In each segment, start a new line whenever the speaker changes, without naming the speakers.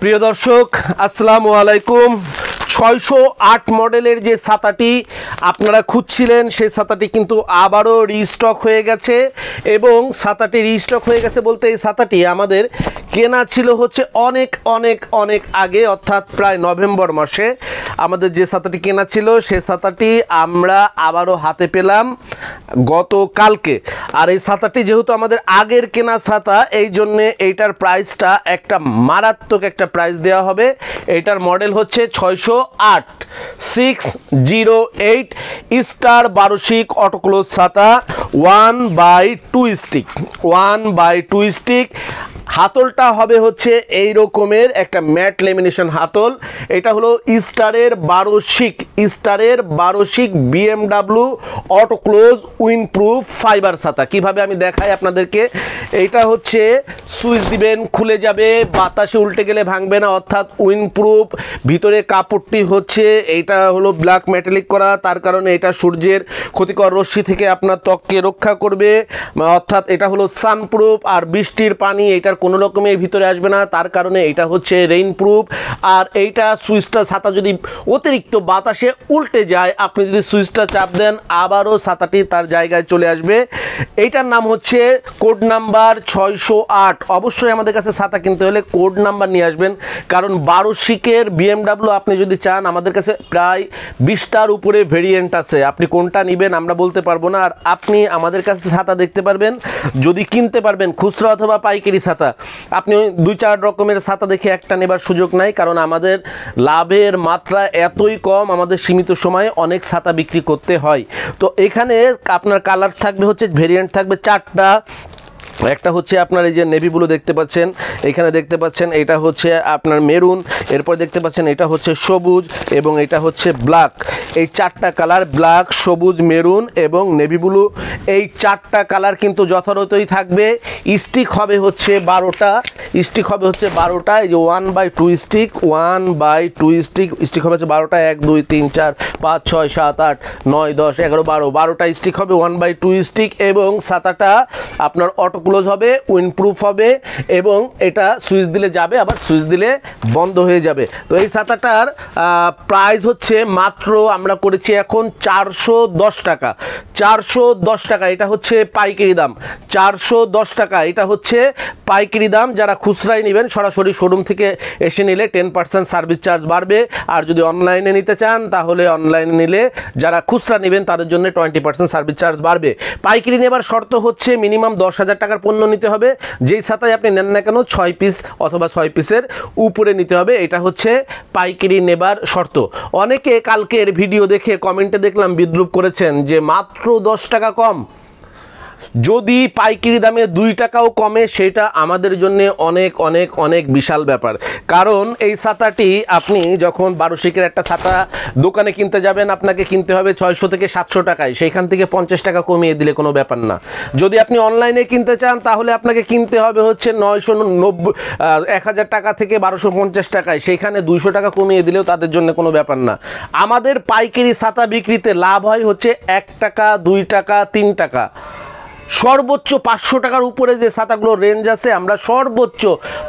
প্রিয় দর্শক আসসালামু আলাইকুম। 608 মডেলের যে ছাতাটি আপনারা খুঁজছিলেন সেই ছাতাটি কিন্তু আবারও রিস্টক হয়ে গেছে এবং ছাতাটি রিস্টক হয়ে গেছে বলতে এই ছাতাটি আমাদের কেনা ছিল হচ্ছে অনেক আগে, অর্থাৎ প্রায় নভেম্বর মাসে আমাদের যে ছাতাটি কেনা ছিল সেই ছাতাটি আমরা আবারও হাতে পেলাম গতকালকে। আর এই ছাতাটি যেহেতু আমাদের আগের কেনা ছাতা, এই জন্যে এইটার প্রাইসটা একটা মারাত্মক একটা প্রাইস দেওয়া হবে। এইটার মডেল হচ্ছে 608 স্টার 12 অটোক্লোজ ছাতা 1/2 স্টিক। হাতলটা হবে হচ্ছে এই রকমের একটা ম্যাট লেমিনেশন হাতল। এটা হলো স্টারের 12 BMW অটোক্লোজ উইন্ডপ্রুফ ফাইবার ছাতা। কিভাবে আমি দেখাই আপনাদেরকে। এইটা হচ্ছে সুইচ দিবেন, খুলে যাবে, বাতাসে উল্টে গেলে ভাঙবে না, অর্থাৎ উইন্ডপ্রুফ। ভিতরে কাপড়টি হচ্ছে এইটা হলো ব্ল্যাক মেটালিক করা, তার কারণে এটা সূর্যের ক্ষতিকর রশ্মি থেকে আপনার ত্বককে রক্ষা করবে, অর্থাৎ এটা হলো সানপ্রুফ। আর বৃষ্টির পানি এইটার কোনো রকমের ভিতরে আসবে না, তার কারণে এটা হচ্ছে রেইনপ্রুফ। আর এইটা সুইচটা ছাতা যদি অতিরিক্ত বাতাসে উল্টে যায়, আপনি যদি সুইচটা চাপ দেন আবারও ছাতাটি তার জায়গায় চলে আসবে। এইটার নাম হচ্ছে কোড নাম্বার 608। অবশ্যই আমাদের কাছে ছাতা কিনতে হলে কোড নাম্বার নিয়ে আসবেন, কারণ 12 BMW আপনি যদি চান, আমাদের কাছে প্রায় 20টার উপরে ভেরিয়েন্ট আছে। আপনি কোনটা নেবেন আমরা বলতে পারবো না। আর আপনি আমাদের কাছে ছাতা দেখতে পারবেন, যদি কিনতে পারবেন খুচরা অথবা পাইকারি ছাতা। আপনি ওই 2-4 রকমের ছাতা দেখে একটা নেবার সুযোগ নাই, কারণ আমাদের লাভের মাত্রা এতই কম, আমাদের সীমিত সময়ে অনেক ছাতা বিক্রি করতে হয়। তো এখানে আপনার কালার থাকবে হচ্ছে, ভেরিয়েন্ট থাকবে 4টা। একটা হচ্ছে আপনার এই যে নেভি ব্লু দেখতে পাচ্ছেন, এখানে দেখতে পাচ্ছেন এটা হচ্ছে আপনার মেরুন, এরপর দেখতে পাচ্ছেন এটা হচ্ছে সবুজ এবং এটা হচ্ছে ব্ল্যাক। এই 4টা কালার, ব্ল্যাক, সবুজ, মেরুন এবং নেভি ব্লু, এই 4টা কালার কিন্তু যথাযথই থাকবে। স্টিক হবে হচ্ছে 12টা, স্টিক হবে হচ্ছে 12টা। এই যে 1/2 স্টিক, 1/2 স্টিক হবে হচ্ছে 12টা। 1 2 3 4 5 6 7 8 9 10 11 12টা স্টিক হবে 1/2 স্টিক। এবং ছাতাটা আপনার অটো ক্লোজ হবে, উইন্ডপ্রুফ হবে এবং এটা সুইচ দিলে যাবে, আবার সুইচ দিলে বন্ধ হয়ে যাবে। তো এই ছাতাটার প্রাইস হচ্ছে মাত্র আমরা করেছি এখন 410 টাকা। 410 টাকা এটা হচ্ছে পাইকারি দাম। 410 টাকা এটা হচ্ছে পাইকারি দাম। যারা খুচরাই নেবেন সরাসরি শোরুম থেকে এসে নিলে 10% সার্ভিস চার্জ বাড়বে। আর যদি অনলাইনে নিতে চান তাহলে অনলাইনে নিলে যারা খুচরা নেবেন তাদের জন্য 20% সার্ভিস চার্জ বাড়বে। পাইকারি নেবার শর্ত হচ্ছে মিনিমাম 10,000 টাকার পণ্য নিতে হবে। যেই ছাতায় আপনি নেন না কেন 6 পিস অথবা 6 পিসের উপরে নিতে হবে। এটা হচ্ছে পাইকারি নেবার শর্ত। অনেকে কালকের ভিডিও দেখে কমেন্টে দেখলাম বিদ্রুপ করেছেন যে মাত্র 10 টাকা কম। যদি পাইকারি দামে 2 টাকাও কমে সেটা আমাদের জন্য অনেক বিশাল ব্যাপার। কারণ এই ছাতাটি আপনি যখন 12 একটা ছাতা দোকানে কিনতে যাবেন, আপনাকে কিনতে হবে 600 থেকে 700 টাকায়, সেইখান থেকে 50 টাকা কমিয়ে দিলে কোনো ব্যাপার না। যদি আপনি অনলাইনে কিনতে চান তাহলে আপনাকে কিনতে হবে হচ্ছে 1000 টাকা থেকে 1250 টাকায়, সেইখানে 200 টাকা কমিয়ে দিলেও তাদের জন্য কোনো ব্যাপার না। আমাদের পাইকারি ছাতা বিক্রিতে লাভ হয় হচ্ছে 1 টাকা, 2 টাকা, 3 টাকা। সর্বোচ্চ 500 টাকার উপরে যে ছাতাগুলোর রেঞ্জ আছে আমরা সর্বোচ্চ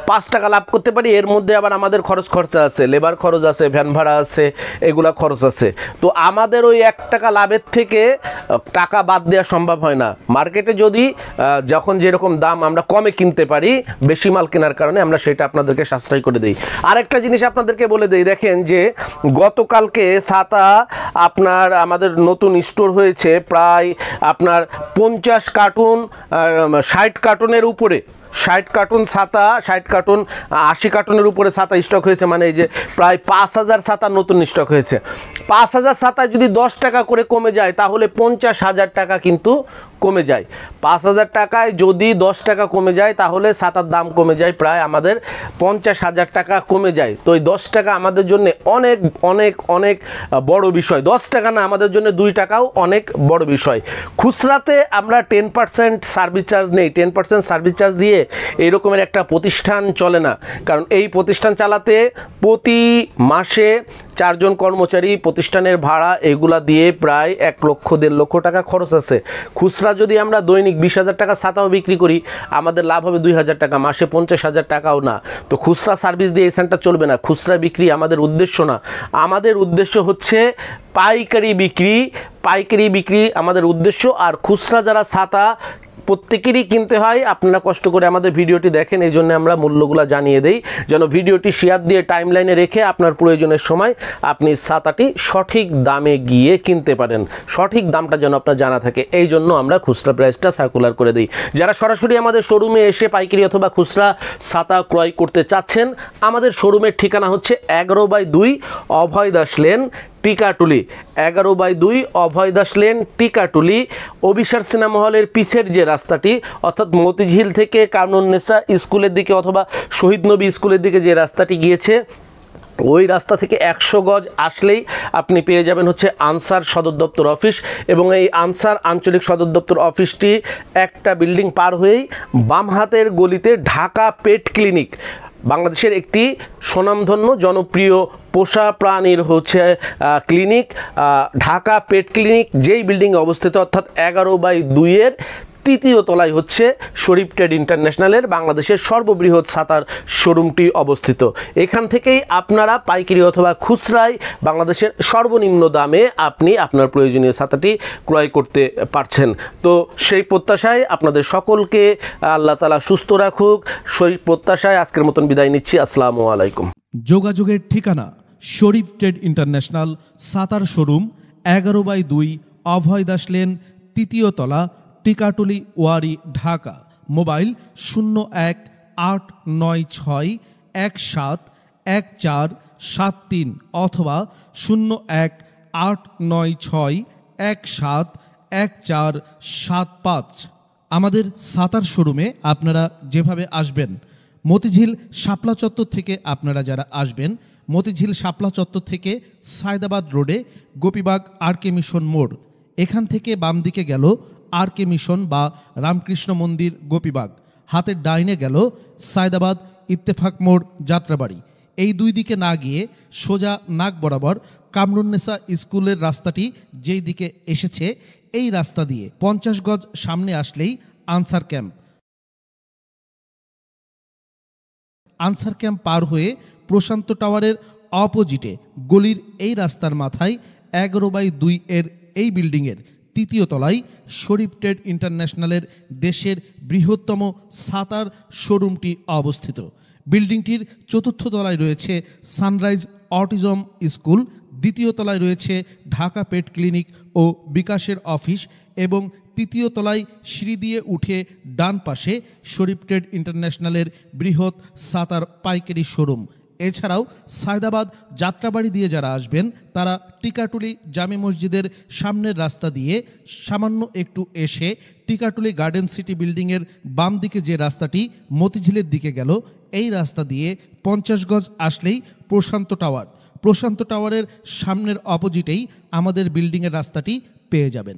5 টাকা লাভ করতে পারি। এর মধ্যে আবার আমাদের খরচা আছে, লেবার খরচ আছে, ভ্যান ভাড়া আছে, এগুলা খরচ আছে। তো আমাদের ওই 1 টাকা লাভের থেকে টাকা বাদ দেওয়া সম্ভব হয় না। মার্কেটে যদি যখন যেরকম দাম আমরা কমে কিনতে পারি, বেশি মাল কেনার কারণে আমরা সেটা আপনাদেরকে সাশ্রয় করে দিই। আরেকটা জিনিস আপনাদেরকে বলে দিই, দেখেন যে গতকালকে ছাতা আপনার আমাদের নতুন স্টোর হয়েছে প্রায় আপনার 50 কার্টুন 60 কার্টুনের উপরে, 60 কার্টুন ছাতা, 60 কার্টুন 80 কার্টুনের উপরে ছাতা স্টক হয়েছে। মানে এই যে প্রায় 5000 ছাতা নতুন স্টক হয়েছে। 5000 ছাতায় যদি 10 টাকা করে কমে যায় তাহলে 50,000 টাকা কিন্তু কমে যায়। 5000 টাকায় যদি 10 টাকা কমে যায় তাহলে ছাতার দাম কমে যায় প্রায় আমাদের 50,000 টাকা কমে যায়। তো এই 10 টাকা আমাদের জন্য অনেক বড় বিষয়। 10 টাকা না, আমাদের জন্য 2 টাকাও অনেক বড় বিষয়। খুচরাতে আমরা 10% সার্ভিস চার্জ নেই। 10% সার্ভিস চার্জ দিয়ে এইরকমের একটা প্রতিষ্ঠান চলে না, কারণ এই প্রতিষ্ঠান চালাতে প্রতি মাসে 4 জন কর্মচারী, প্রতিষ্ঠানের ভাড়া, এগুলা দিয়ে প্রায় 1 লক্ষ 1.5 লক্ষ টাকা খরচ আছে। খুচরা যদি আমরা দৈনিক 20,000 টাকা ছাতাও বিক্রি করি, আমাদের লাভ হবে 2,000 টাকা, মাসে 50,000 টাকাও না। তো খুচরা সার্ভিস দিয়ে এই সেন্টার চলবে না। খুচরা বিক্রি আমাদের উদ্দেশ্য না, আমাদের উদ্দেশ্য হচ্ছে পাইকারি বিক্রি আমাদের উদ্দেশ্য। আর খুচরা যারা ছাতা প্রত্যেকেরই কিনতে হয়, আপনারা কষ্ট করে আমাদের ভিডিওটি দেখেন, এই জন্য আমরা মূল্যগুলো জানিয়ে দেই, যেন ভিডিওটি শেয়ার দিয়ে টাইমলাইনে রেখে আপনার প্রয়োজনের সময় আপনি ছাতাটি সঠিক দামে গিয়ে কিনতে পারেন, সঠিক দামটা যেন আপনার জানা থাকে। এই জন্য আমরা খুচরা প্রাইসটা সার্কুলার করে দিই। যারা সরাসরি আমাদের শোরুমে এসে পাইকারি অথবা খুচরা ছাতা ক্রয় করতে চাচ্ছেন, আমাদের শোরুমের ঠিকানা হচ্ছে 11/2 অভয় দাস লেন, টিকাটুলি। 11/2 অভয় দাস লেন, টিকাটুলি। অভিসার সিনেমা হলের পিছের যে রাস্তাটি, অর্থাৎ মতিঝিল থেকে কামরুন্নেসা স্কুলের দিকে অথবা শহীদ নবী স্কুলের দিকে যে রাস্তাটি গিয়েছে, ওই রাস্তা থেকে 100 গজ আসলেই আপনি পেয়ে যাবেন হচ্ছে আনসার সদর দপ্তর অফিস। এবং এই আনসার আঞ্চলিক সদর দপ্তর অফিসটি একটা বিল্ডিং পার হয়েই বাম হাতের গলিতে ঢাকা পেট ক্লিনিক, বাংলাদেশের একটি স্বনামধন্য জনপ্রিয় পোষা প্রাণীর হচ্ছে ক্লিনিক, ঢাকা পেট ক্লিনিক যেই বিল্ডিংয়ে অবস্থিত, অর্থাৎ 11/2 তৃতীয় তলায় হচ্ছে শরীফ ট্রেড ইন্টারন্যাশনালের বাংলাদেশের সর্ববৃহৎ ছাতার শোরুমটি অবস্থিত। এখান থেকেই আপনারা পাইকারি অথবা খুচরায় বাংলাদেশের সর্বনিম্ন দামে আপনি আপনার প্রয়োজনীয় ছাতাটি ক্রয় করতে পারছেন। তো সেই প্রত্যাশায় আপনাদের সকলকে আল্লাহ তাআলা সুস্থ রাখুক, সেই প্রত্যাশায় আজকের মতন বিদায় নিচ্ছি। আসসালামু আলাইকুম।
যোগাযোগের ঠিকানা শরীফ ট্রেড ইন্টারন্যাশনাল ছাতার শোরুম, 11/2 অভয় দাস লেন, তৃতীয় তলা, টিকাটুলি, ওয়ারী, ঢাকা। মোবাইল 018961714173 অথবা 018961714175। আমাদের ছাতার শোরুমে আপনারা যেভাবে আসবেন, মতিঝিল শাপলা চত্বর থেকে আপনারা যারা আসবেন, মতিঝিল শাপলা চত্বর থেকে সায়দাবাদ রোডে গোপীবাগ আরকে মিশন মোড়, এখান থেকে বাম দিকে গেল আরকে মিশন বা রামকৃষ্ণ মন্দির গোপীবাগ, হাতের ডাইনে গেল সায়দাবাদ ইত্তেফাক মোড় যাত্রাবাড়ি। এই দুই দিকে না গিয়ে সোজা নাক বরাবর কামরুন্নেসা স্কুলের রাস্তাটি যেই দিকে এসেছে, এই রাস্তা দিয়ে 50 গজ সামনে আসলেই আনসার ক্যাম্প। আনসার ক্যাম্প পার হয়ে প্রশান্ত টাওয়ারের অপোজিটে গলির এই রাস্তার মাথায় 11/2 এর এই বিল্ডিংয়ের তৃতীয় তলায় শরীফ ট্রেড ইন্টারন্যাশনালের দেশের বৃহত্তম ছাতার শোরুমটি অবস্থিত। বিল্ডিংটির চতুর্থ তলায় রয়েছে সানরাইজ অটিজম স্কুল, দ্বিতীয় তলায় রয়েছে ঢাকা পেট ক্লিনিক ও বিকাশের অফিস এবং তৃতীয় তলায় সিঁড়ি দিয়ে উঠে ডান পাশে শরীফ ট্রেড ইন্টারন্যাশনালের বৃহৎ ছাতার পাইকারি শোরুম। এছাড়াও সায়দাবাদ যাত্রাবাড়ি দিয়ে যারা আসবেন, তারা টিকাটুলি জামে মসজিদের সামনের রাস্তা দিয়ে সামান্য একটু এসে টিকাটুলি গার্ডেন সিটি বিল্ডিংয়ের বাম দিকে যে রাস্তাটি মতিঝিলের দিকে গেল, এই রাস্তা দিয়ে 50 গজ আসলেই প্রশান্ত টাওয়ার। প্রশান্ত টাওয়ারের সামনের অপোজিটেই আমাদের বিল্ডিংয়ের রাস্তাটি পেয়ে যাবেন।